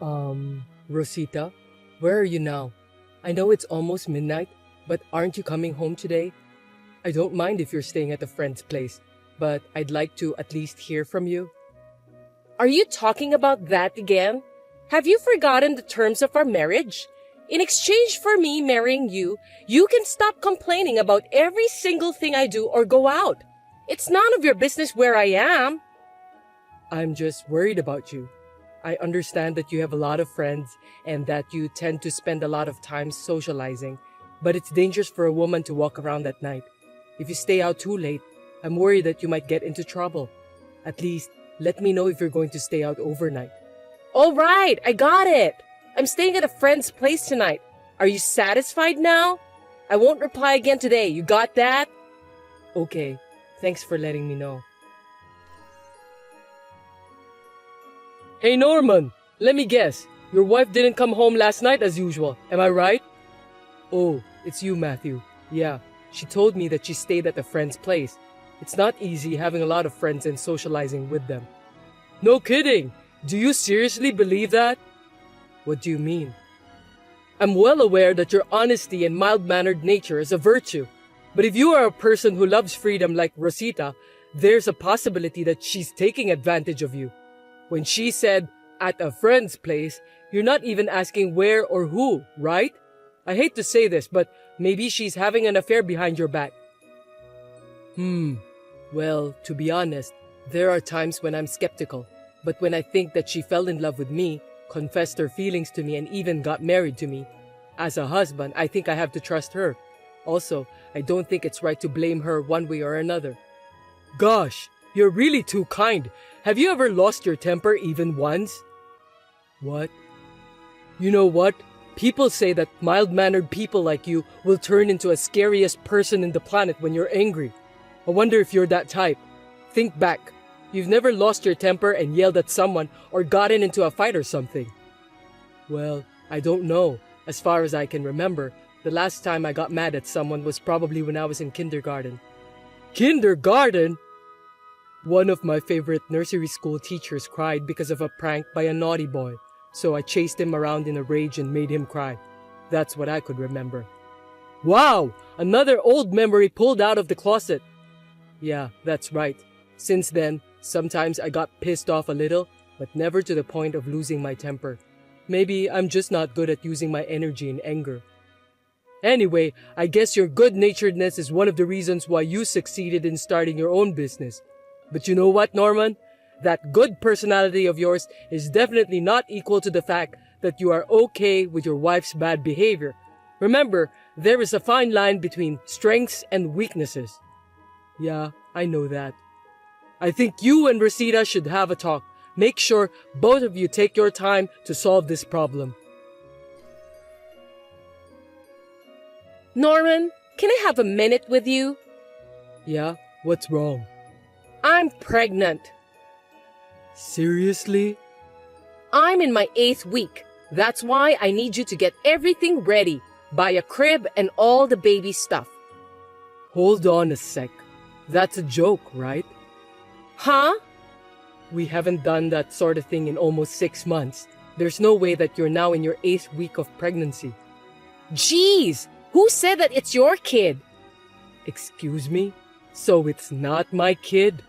Rosita, where are you now? I know it's almost midnight, but aren't you coming home today? I don't mind if you're staying at a friend's place, but I'd like to at least hear from you. Are you talking about that again? Have you forgotten the terms of our marriage? In exchange for me marrying you, you can stop complaining about every single thing I do or go out. It's none of your business where I am. I'm just worried about you. I understand that you have a lot of friends and that you tend to spend a lot of time socializing, but it's dangerous for a woman to walk around at night. If you stay out too late, I'm worried that you might get into trouble. At least, let me know if you're going to stay out overnight. All right, I got it. I'm staying at a friend's place tonight. Are you satisfied now? I won't reply again today. You got that? Okay, thanks for letting me know. Hey Norman, let me guess. Your wife didn't come home last night as usual, am I right? Oh, it's you, Matthew. Yeah, she told me that she stayed at a friend's place. It's not easy having a lot of friends and socializing with them. No kidding! Do you seriously believe that? What do you mean? I'm well aware that your honesty and mild-mannered nature is a virtue. But if you are a person who loves freedom like Rosita, there's a possibility that she's taking advantage of you. When she said, at a friend's place, you're not even asking where or who, right? I hate to say this, but maybe she's having an affair behind your back. Well, to be honest, there are times when I'm skeptical. But when I think that she fell in love with me, confessed her feelings to me, and even got married to me, as a husband, I think I have to trust her. Also, I don't think it's right to blame her one way or another. Gosh, you're really too kind. Have you ever lost your temper even once? What? You know what? People say that mild-mannered people like you will turn into a scariest person in the planet when you're angry. I wonder if you're that type. Think back. You've never lost your temper and yelled at someone or gotten into a fight or something. Well, I don't know. As far as I can remember, the last time I got mad at someone was probably when I was in kindergarten. Kindergarten? One of my favorite nursery school teachers cried because of a prank by a naughty boy, so I chased him around in a rage and made him cry. That's what I could remember. Wow! Another old memory pulled out of the closet. Yeah, that's right. Since then, sometimes I got pissed off a little, but never to the point of losing my temper. Maybe I'm just not good at using my energy in anger. Anyway, I guess your good-naturedness is one of the reasons why you succeeded in starting your own business. But you know what, Norman? That good personality of yours is definitely not equal to the fact that you are okay with your wife's bad behavior. Remember, there is a fine line between strengths and weaknesses. Yeah, I know that. I think you and Rosita should have a talk. Make sure both of you take your time to solve this problem. Norman, can I have a minute with you? Yeah? What's wrong? I'm pregnant. Seriously? I'm in my 8th week. That's why I need you to get everything ready. Buy a crib and all the baby stuff. Hold on a sec. That's a joke, right? Huh? We haven't done that sort of thing in almost 6 months. There's no way that you're now in your 8th week of pregnancy. Jeez! Who said that it's your kid? Excuse me? So it's not my kid?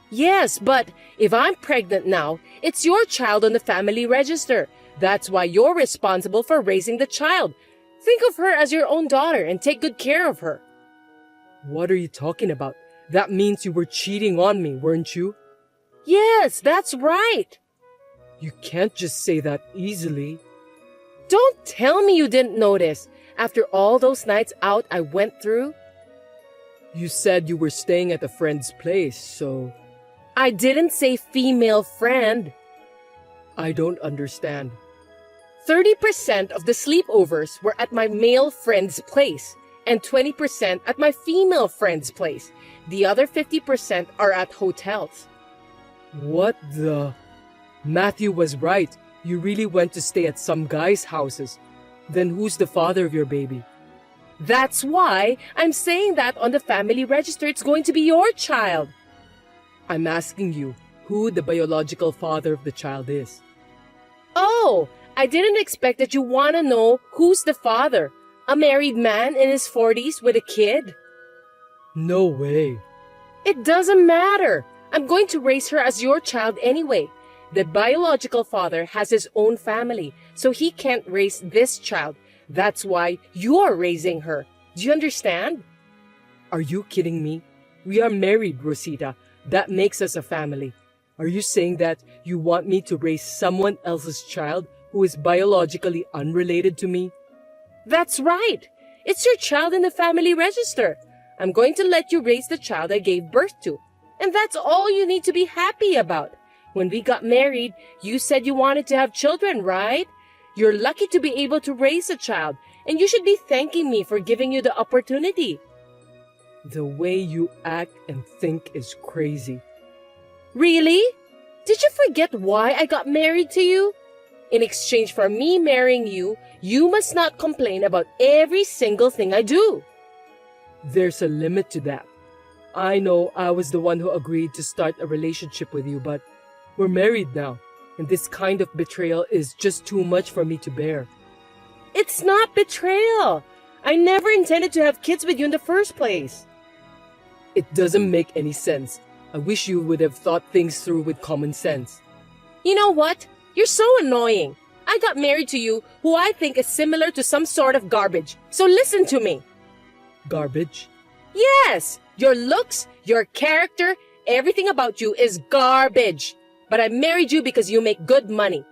Yes, but if I'm pregnant now, it's your child on the family register. That's why you're responsible for raising the child. Think of her as your own daughter and take good care of her. What are you talking about? That means you were cheating on me, weren't you? Yes, that's right. You can't just say that easily. Don't tell me you didn't notice. After all those nights out I went through. You said you were staying at a friend's place, so... I didn't say female friend. I don't understand. 30% of the sleepovers were at my male friend's place and 20% at my female friend's place. The other 50% are at hotels. What the... Matthew was right. You really went to stay at some guy's houses. Then who's the father of your baby? That's why I'm saying that on the family register it's going to be your child. I'm asking you who the biological father of the child is. Oh, I didn't expect that you want to know who's the father. A married man in his 40s with a kid? No way. It doesn't matter. I'm going to raise her as your child anyway. The biological father has his own family, so he can't raise this child. That's why you're raising her. Do you understand? Are you kidding me? We are married, Rosita. That makes us a family. Are you saying that you want me to raise someone else's child who is biologically unrelated to me? That's right. It's your child in the family register. I'm going to let you raise the child I gave birth to. And that's all you need to be happy about. When we got married, you said you wanted to have children, right? You're lucky to be able to raise a child, and you should be thanking me for giving you the opportunity. The way you act and think is crazy. Really? Did you forget why I got married to you? In exchange for me marrying you, you must not complain about every single thing I do. There's a limit to that. I know I was the one who agreed to start a relationship with you, but we're married now, and this kind of betrayal is just too much for me to bear. It's not betrayal. I never intended to have kids with you in the first place. It doesn't make any sense. I wish you would have thought things through with common sense. You know what? You're so annoying. I got married to you, who I think is similar to some sort of garbage. So listen to me. Garbage? Yes! Your looks, your character, everything about you is garbage. But I married you because you make good money.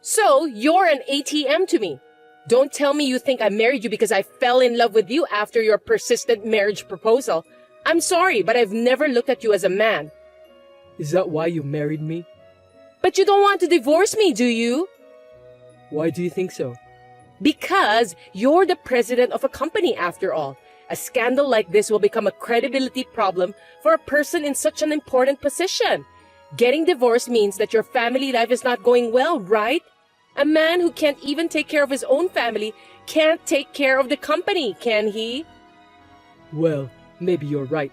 So, you're an ATM to me. Don't tell me you think I married you because I fell in love with you after your persistent marriage proposal. I'm sorry, but I've never looked at you as a man. Is that why you married me? But you don't want to divorce me, do you? Why do you think so? Because you're the president of a company after all. A scandal like this will become a credibility problem for a person in such an important position. Getting divorced means that your family life is not going well, right? A man who can't even take care of his own family can't take care of the company, can he? Well, maybe you're right.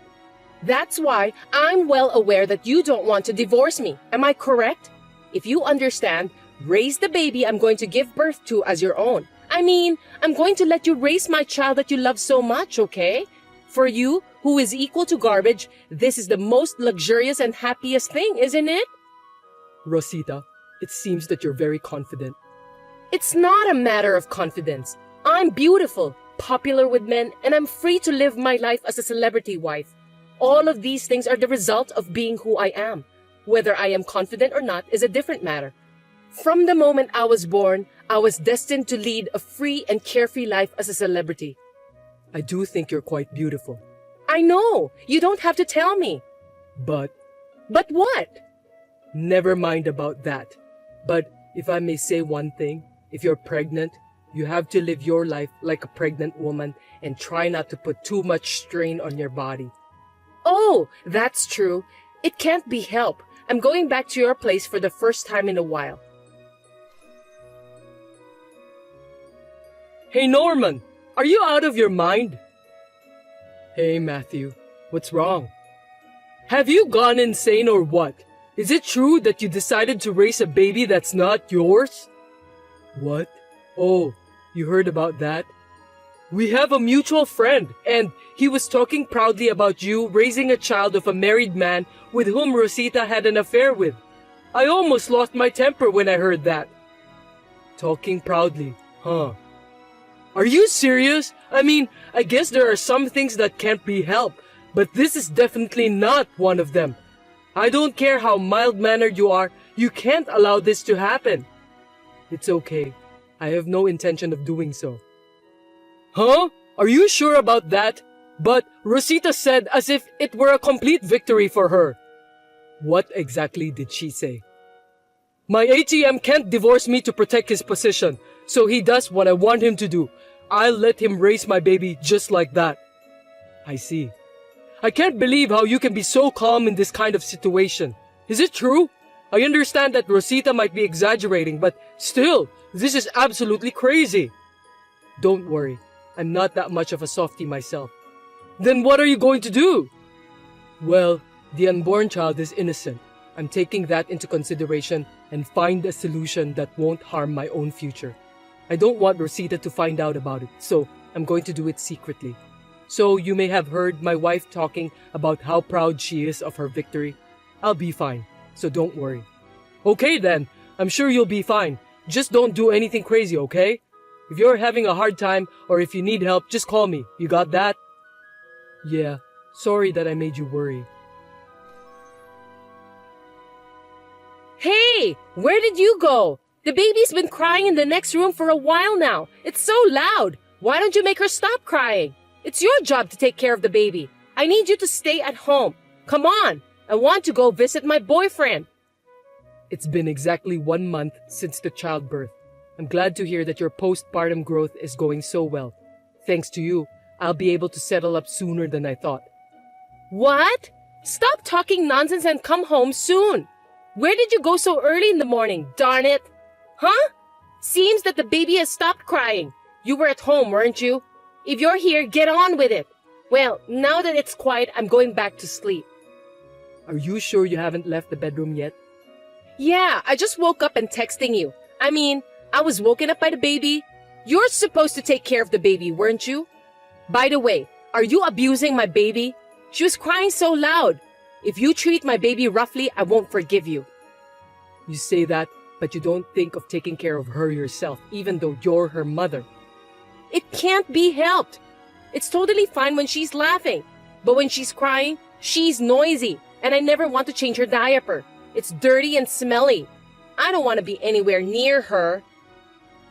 That's why I'm well aware that you don't want to divorce me. Am I correct? If you understand, raise the baby I'm going to give birth to as your own. I mean, I'm going to let you raise my child that you love so much, okay? For you, who is equal to garbage, this is the most luxurious and happiest thing, isn't it? Rosita, it seems that you're very confident. It's not a matter of confidence. I'm beautiful, popular with men, and I'm free to live my life as a celebrity wife. All of these things are the result of being who I am. Whether I am confident or not is a different matter. From the moment I was born, I was destined to lead a free and carefree life as a celebrity. I do think you're quite beautiful. I know. You don't have to tell me. But But what? never mind about that. But if I may say one thing, if you're pregnant, you have to live your life like a pregnant woman and try not to put too much strain on your body. Oh, that's true. It can't be helped. I'm going back to your place for the first time in a while. Hey Norman, are you out of your mind? Hey Matthew, what's wrong? Have you gone insane or what? Is it true that you decided to raise a baby that's not yours? What? Oh, you heard about that? We have a mutual friend, and he was talking proudly about you raising a child of a married man with whom Rosita had an affair with. I almost lost my temper when I heard that. Talking proudly, huh? Are you serious? I mean, I guess there are some things that can't be helped, but this is definitely not one of them. I don't care how mild-mannered you are, you can't allow this to happen. It's okay. I have no intention of doing so. Huh? Are you sure about that? But Rosita said as if it were a complete victory for her. What exactly did she say? My ATM can't divorce me to protect his position, so he does what I want him to do. I'll let him raise my baby just like that. I see. I can't believe how you can be so calm in this kind of situation. Is it true? I understand that Rosita might be exaggerating, but still, this is absolutely crazy. Don't worry. I'm not that much of a softie myself. Then what are you going to do? Well, the unborn child is innocent. I'm taking that into consideration and find a solution that won't harm my own future. I don't want Rosita to find out about it, so I'm going to do it secretly. So you may have heard my wife talking about how proud she is of her victory. I'll be fine, so don't worry. Okay then, I'm sure you'll be fine. Just don't do anything crazy, okay? If you're having a hard time or if you need help, just call me. You got that? Yeah, sorry that I made you worry. Hey, where did you go? The baby's been crying in the next room for a while now. It's so loud. Why don't you make her stop crying? It's your job to take care of the baby. I need you to stay at home. Come on, I want to go visit my boyfriend. It's been exactly 1 month since the childbirth. I'm glad to hear that your postpartum growth is going so well. Thanks to you, I'll be able to settle up sooner than I thought. What? Stop talking nonsense and come home soon. Where did you go so early in the morning, darn it? Huh? Seems that the baby has stopped crying. You were at home, weren't you? If you're here, get on with it. Well, now that it's quiet, I'm going back to sleep. Are you sure you haven't left the bedroom yet? Yeah, I just woke up and texting you. I was woken up by the baby. You're supposed to take care of the baby, weren't you? By the way, are you abusing my baby? She was crying so loud. If you treat my baby roughly, I won't forgive you. You say that, but you don't think of taking care of her yourself, even though you're her mother. It can't be helped. It's totally fine when she's laughing. But when she's crying, she's noisy, and I never want to change her diaper. It's dirty and smelly. I don't want to be anywhere near her.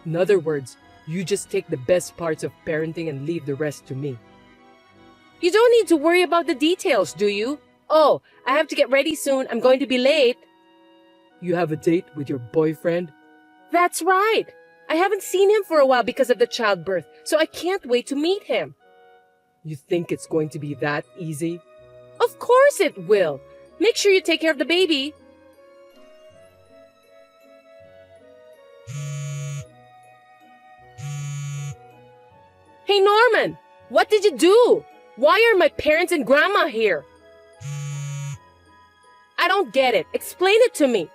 In other words, you just take the best parts of parenting and leave the rest to me. You don't need to worry about the details, do you? Oh, I have to get ready soon. I'm going to be late. You have a date with your boyfriend? That's right. I haven't seen him for a while because of the childbirth, so I can't wait to meet him. You think it's going to be that easy? Of course it will. Make sure you take care of the baby. Hey, Norman, what did you do? Why are my parents and grandma here? I don't get it. Explain it to me.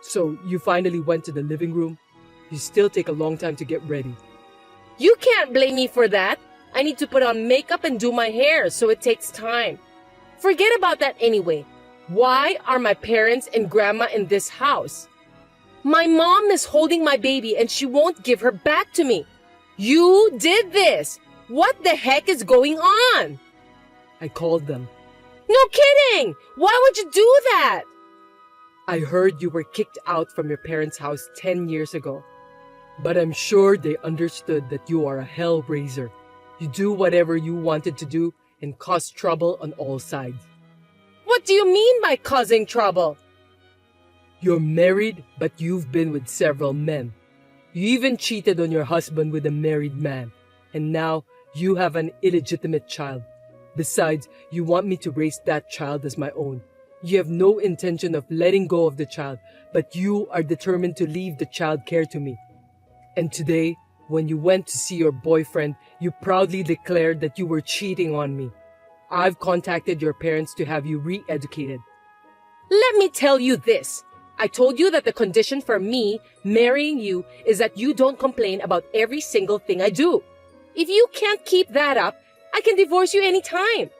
So you finally went to the living room? You still take a long time to get ready. You can't blame me for that. I need to put on makeup and do my hair, so it takes time. Forget about that anyway. Why are my parents and grandma in this house? My mom is holding my baby and she won't give her back to me. You did this. What the heck is going on? I called them. No kidding! Why would you do that? I heard you were kicked out from your parents' house 10 years ago. But I'm sure they understood that you are a hellraiser. You do whatever you wanted to do and cause trouble on all sides. What do you mean by causing trouble? You're married, but you've been with several men. You even cheated on your husband with a married man. And now you have an illegitimate child. Besides, you want me to raise that child as my own. You have no intention of letting go of the child, but you are determined to leave the child care to me. And today, when you went to see your boyfriend, you proudly declared that you were cheating on me. I've contacted your parents to have you re-educated. Let me tell you this. I told you that the condition for me marrying you is that you don't complain about every single thing I do. If you can't keep that up, I can divorce you anytime.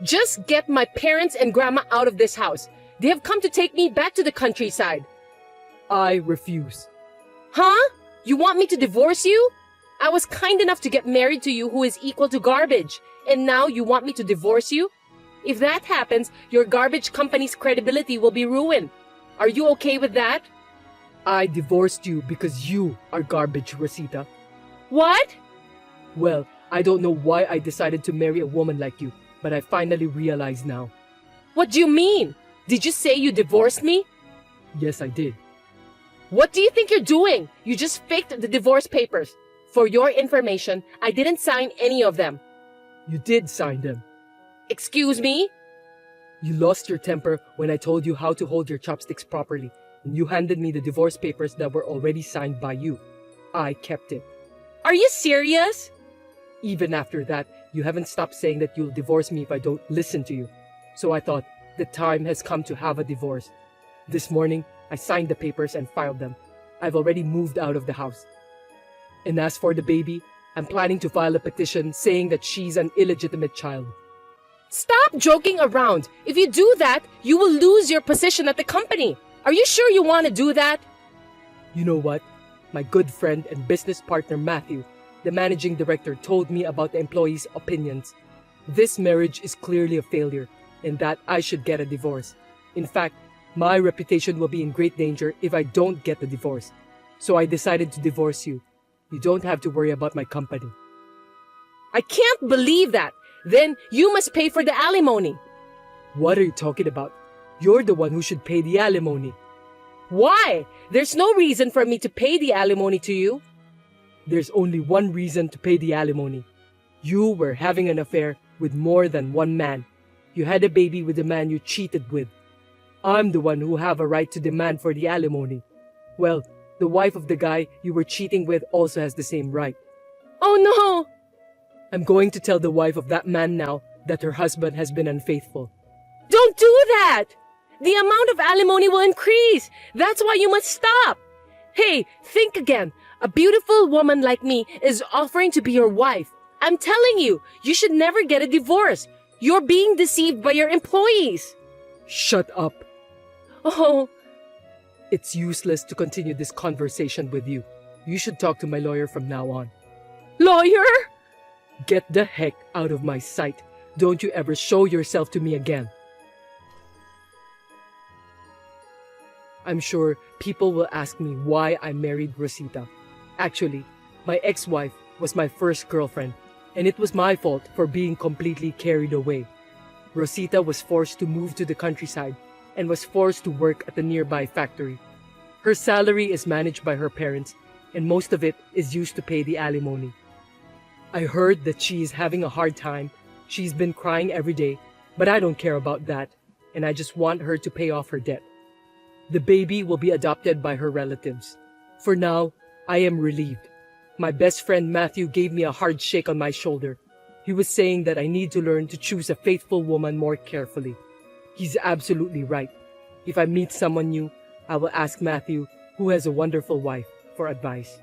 Just get my parents and grandma out of this house. They have come to take me back to the countryside. I refuse. Huh? You want me to divorce you? I was kind enough to get married to you who is equal to garbage. And now you want me to divorce you? If that happens, your garbage company's credibility will be ruined. Are you okay with that? I divorced you because you are garbage, Rosita. What? Well, I don't know why I decided to marry a woman like you, but I finally realize now. What do you mean? Did you say you divorced me? Yes, I did. What do you think you're doing? You just faked the divorce papers. For your information, I didn't sign any of them. You did sign them. Excuse me? You lost your temper when I told you how to hold your chopsticks properly, and you handed me the divorce papers that were already signed by you. I kept it. Are you serious? Even after that, you haven't stopped saying that you'll divorce me if I don't listen to you. So I thought, The time has come to have a divorce. This morning, I signed the papers and filed them. I've already moved out of the house. And as for the baby, I'm planning to file a petition saying that she's an illegitimate child. Stop joking around. If you do that, you will lose your position at the company. Are you sure you want to do that? You know what? My good friend and business partner Matthew, the managing director, told me about the employees' opinions. This marriage is clearly a failure and that I should get a divorce. In fact, my reputation will be in great danger if I don't get the divorce. So I decided to divorce you. You don't have to worry about my company. I can't believe that. Then you must pay for the alimony. What are you talking about? You're the one who should pay the alimony. Why? There's no reason for me to pay the alimony to you. There's only one reason to pay the alimony. You were having an affair with more than one man. You had a baby with the man you cheated with. I'm the one who have a right to demand for the alimony. Well, the wife of the guy you were cheating with also has the same right. Oh no! I'm going to tell the wife of that man now that her husband has been unfaithful. Don't do that! The amount of alimony will increase. That's why you must stop. Hey, think again. A beautiful woman like me is offering to be your wife. I'm telling you, you should never get a divorce. You're being deceived by your employees. Shut up. Oh, It's useless to continue this conversation with you. You should talk to my lawyer from now on. lawyer? Get the heck out of my sight. Don't you ever show yourself to me again. I'm sure people will ask me why I married Rosita. Actually, my ex-wife was my first girlfriend, and it was my fault for being completely carried away. Rosita was forced to move to the countryside and was forced to work at a nearby factory. Her salary is managed by her parents, and most of it is used to pay the alimony. I heard that she is having a hard time. She's been crying every day, but I don't care about that, and I just want her to pay off her debt. The baby will be adopted by her relatives. For now, I am relieved. My best friend Matthew gave me a hard shake on my shoulder. He was saying that I need to learn to choose a faithful woman more carefully. He's absolutely right. If I meet someone new, I will ask Matthew, who has a wonderful wife, for advice.